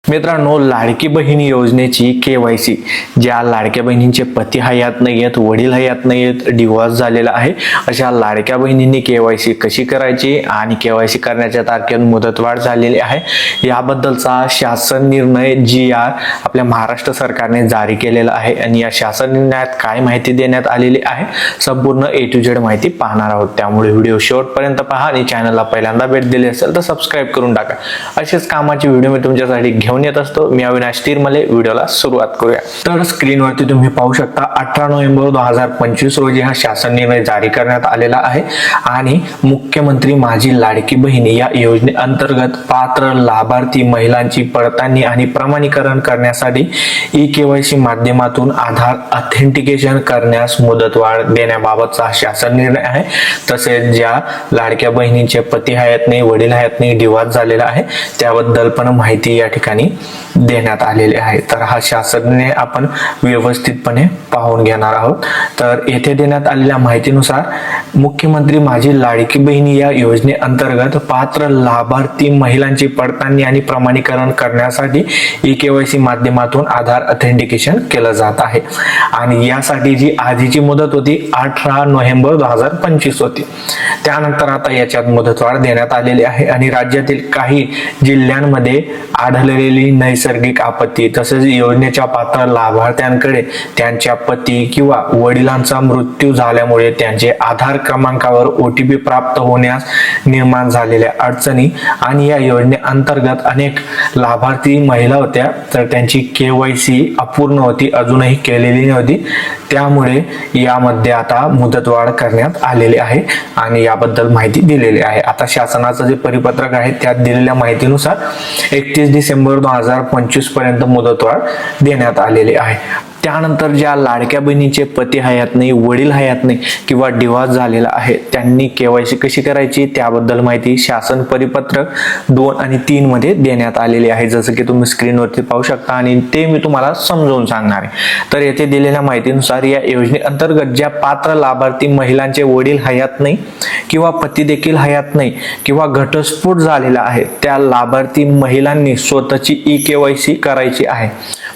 मित्रांनो, लाडकी बहीण योजनेची केवायसी ज्या लाडक्या बहिणींचे पती हयात नाहीयेत, वडील हयात नाहीयेत, डिवोर्स झालेला आहे, अशा लाडक्या बहिणींनी केवायसी कशी करायची आणि केवायसी करण्याच्या तारखेत मुदतवाढ झालेली आहे याबद्दलचा शासन निर्णय जी आपल्या महाराष्ट्र सरकारने जारी केलेला आहे आणि या शासन निर्णयात काय माहिती देण्यात आलेली आहे संपूर्ण A to Z माहिती पाहणार आहोत। त्यामुळे व्हिडिओ शेवटपर्यंत पहा आणि चॅनलला पहिल्यांदा भेट दिली असेल तर सबस्क्राइब करून टाका। असेच कामाची व्हिडिओ मी तुमच्यासाठी घेऊन येत असतो। मी अविनाश तिरमले। व्हिडिओला सुरुवात करूया। तर स्क्रीनवरती तुम्ही पाहू शकता 18 नोव्हेंबर 2025 रोजी हा शासन निर्णय जारी करण्यात आलेला आहे आणि मुख्यमंत्री माझी लाडकी बहीण या योजनेअंतर्गत पात्र लाभार्थी महिलांची पडताळणी आणि प्रमाणीकरण करण्यासाठी ई-केवायसी माध्यमातून आधार ऑथेंटिकेशन करण्यास मुदतवाढ देण्याबाबतचा शासन निर्णय आहे। तसेच ज्या लाडक्या बहिणींचे पती हयात नाही, वडील हयात नाही, डिवोर्स झालेला आहे त्याबद्दल पण माहिती या ठिकाणी देण्यात आलेले आहे। तर हा शासन निर्णय आपण व्यवस्थितपणे पाहून घेणार आहोत। तर येथे देण्यात आलेल्या माहितीनुसार मुख्यमंत्री माझी लाडकी बहीण या योजनेअंतर्गत पात्र लाभार्थी महिलांची पडताळणी आणि प्रमाणीकरण करण्यासाठी ई-केवायसी माध्यमातून आधार ऑथेंटिकेशन केलं जात आहे आणि यासाठी जी आधीची मुदत होती 18 नोव्हेंबर 2025 होती, त्यानंतर आता याच्यात मुदतवाढ देण्यात आलेली आहे आणि राज्यातील काही जिल्ह्यांमध्ये आढळलेली नैसर्गिक आपत्ती तसेच योजनेच्या पात्र लाभार्थ्यांकडे त्यांच्या पती किंवा वडिलांचा मृत्यू झाल्यामुळे त्यांचे आधार क्रमांकावर OTP प्राप्त होण्यास निर्माण झालेल्या अडचणी आणि या योजनेअंतर्गत अनेक लाभार्थी महिला होत्या तर त्यांची केवायसी अपूर्ण होती, अजूनही केलेली नव्हती, त्यामुळे यामध्ये आता मुदतवाढ करण्यात आलेली आहे आणि याबद्दल माहिती दिलेली आहे। आता शासनाचं जे परिपत्रक आहे त्यात दिलेल्या माहितीनुसार 31 डिसेंबर 2025 पर्यंत मुदतवाढ देण्यात आलेली आहे। त्यानंतर ज्या लाडक्या बहिणीचे पती हयात नाही, वडील हयात नाही किंवा डिवोर्स झालेला आहे त्यांनी केवायसी कशी करायची त्याबद्दल माहिती शासन परिपत्रक 2 आणि 3 मध्ये देण्यात आलेली आहे, जसं की तुम्ही स्क्रीनवरती पाहू शकता आणि ते मी तुम्हाला समजावून सांगणार आहे। तर येथे दिलेल्या माहितीनुसार या योजनेअंतर्गत ज्या पात्र लाभार्थी महिलांचे वडील हयात नाही किंवा पती देखील हयात नाही किंवा घटस्फोट झालेला आहे त्या लाभार्थी महिलांनी स्वतःची ई-केवायसी करायची आहे।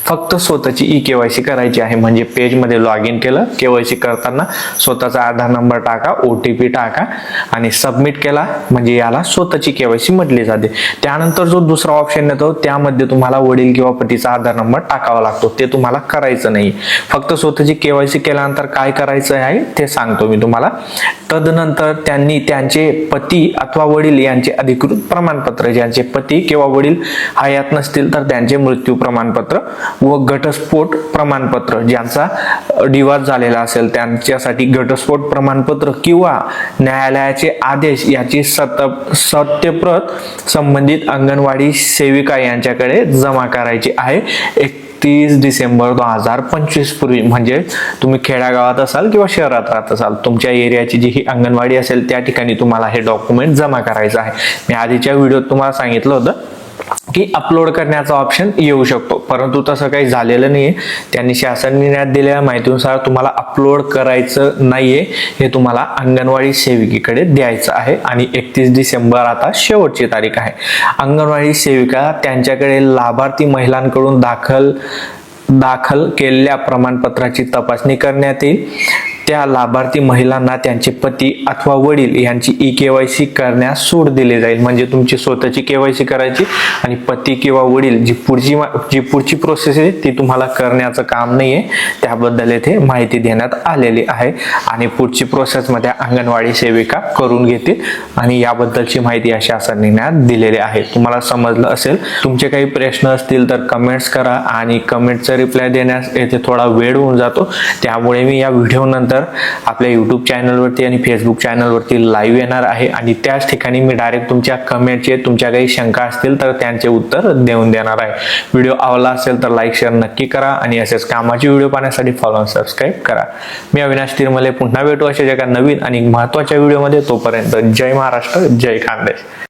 फक्त स्वतःची ई-केवायसी करायची आहे, म्हणजे पेज मध्ये लॉग इन केलं, केवायसी करताना स्वतःचा आधार नंबर टाका, OTP टाका आणि सबमिट केला म्हणजे याला स्वतःची केवायसी म्हटली जाते। त्यानंतर जो दुसरा ऑप्शन येतो त्यामध्ये तुम्हाला वडील किंवा पतीचा आधार नंबर टाकावा लागतो, ते तुम्हाला करायचं नाही। फक्त स्वतःची केवायसी केल्यानंतर काय करायचं आहे ते सांगतो मी तुम्हाला। तदनंतर त्यांनी त्यांचे पती अथवा वडील यांचे अधिकृत प्रमाणपत्र, ज्यांचे पती किंवा वडील हयात नसतील तर त्यांचे मृत्यू प्रमाणपत्र व घटस्फोट प्रमाणपत्र, ज्यांचा डिवोर्स झालेला असेल त्यांच्यासाठी घटस्फोट प्रमाणपत्र किंवा न्यायालयाचे आदेश याची सत्यप्रत संबंधित अंगणवाडी सेविका यांच्याकडे जमा करायची आहे 31 डिसेंबर 2025 पूर्वी। म्हणजे तुम्ही खेड्यागावात असाल किंवा शहरात राहत असाल, तुमच्या एरियाची जी ही अंगणवाडी असेल त्या ठिकाणी तुम्हाला हे डॉक्युमेंट जमा करायचं आहे। मी आधीच्या व्हिडिओत तुम्हाला सांगितलं होतं की अपलोड करण्याचा ऑप्शन येऊ शकतो, परंतु तसं काही झालेलं नाहीये। त्यांनी शासन निर्णयात दिलेल्या माहितीनुसार तुम्हाला अपलोड करायचं नाहीये, हे तुम्हाला अंगणवाडी सेविकेकडे द्यायचं आहे आणि 31 डिसेंबर आता शेवटची तारीख आहे। अंगणवाडी सेविका त्यांच्याकडे लाभार्थी महिलांकडून दाखल केलेल्या प्रमाणपत्राची तपासणी करण्यात येईल। त्या लाभार्थी महिलांना त्यांचे पती अथवा वडील यांची ई-केवायसी करण्यास सूट दिली जाईल, म्हणजे तुमची स्वतःची केवायसी करायची आणि पती किंवा वडील जी पुढची प्रोसेस आहे ती तुम्हाला करण्याचं काम नाहीये, त्याबद्दल येथे माहिती देण्यात आलेली आहे आणि पुढची प्रोसेस मध्ये अंगणवाडी सेविका करून घेतील आणि याबद्दलची माहिती या शासन निर्णयात दिलेली आहे। तुम्हाला समजलं असेल। तुमचे काही प्रश्न असतील तर कमेंट्स करा आणि कमेंटचा रिप्लाय देण्यास येथे थोडा वेळ होऊन जातो, त्यामुळे मी या व्हिडिओ नंतर आपल्या YouTube चॅनलवरती आणि Facebook चॅनलवरती लाईव्ह येणार आहे आणि त्याच ठिकाणी मी डायरेक्ट तुमच्या कमेंटचे, तुमच्या काही शंका असतील तर त्यांचे उत्तर देऊन देणार आहे। व्हिडिओ आवडला असेल तर लाईक शेअर नक्की करा आणि असेच कामाचे व्हिडिओ पाहण्यासाठी फॉलो आणि सबस्क्राईब करा। मी अविनाश तिरमले पुन्हा भेटू अशाच एका नवीन आणि महत्त्वाच्या व्हिडिओमध्ये। तोपर्यंत जय महाराष्ट्र, जय खानदेश।